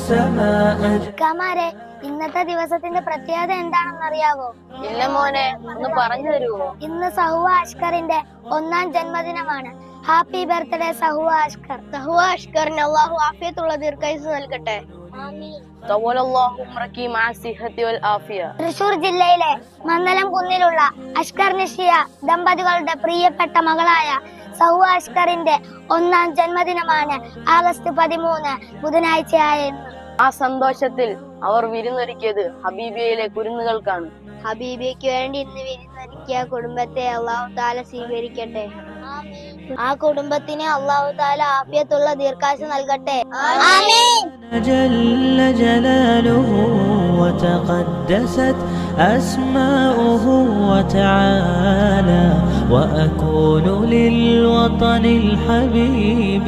السماء. കമാരെ, ഇന്നത്തെ ദിവസത്തിന്റെ പ്രത്യേകത എന്താണെന്ന് അറിയാവോ? ഇല്ല മോനെ, ഒന്ന് പറഞ്ഞു തരുമോ? ഇന്ന് സഹുവ അഷ്കറിന്റെ 1ാം ജന്മദിനമാണ്. Happy birthday Sahuva Ashkar. സഹുവ അഷ്കറിന് അള്ളാഹു ആഫിയത്തുള്ള ദീർഘായുസ്സ് നൽകട്ടെ. തൃശൂർ ജില്ലയിലെ മന്ദലം കുന്നിലുള്ള അഷ്കർ നിഷിയ ദമ്പതികളുടെ പ്രിയപ്പെട്ട മകളായ സഹുവ അഷ്കറിന്റെ 1ാം ജന്മദിനമാണ് ആഗസ്റ്റ് 13 ബുധനാഴ്ചയായ ഇന്ന്. ആ സന്തോഷത്തിൽ അവർ വിരുന്നൊരുക്കിയത് ഹബീബിയയിലെ കുരുന്നുകൾക്കാണ്. ഹബീബിയയ്ക്ക് വേണ്ടി ഇന്ന് വിരുന്നൊരുക്കിയ കുടുംബത്തെ അള്ളാഹു താല സ്വീകരിക്കട്ടെ. ആ കുടുംബത്തിന് അള്ളാഹു താല ആഫിയത്തുള്ള ദീർഘായുസ്സ് നൽകട്ടെ. جل جلاله وتقدست أسماؤه وتعالى وأكون للوطن الحبيب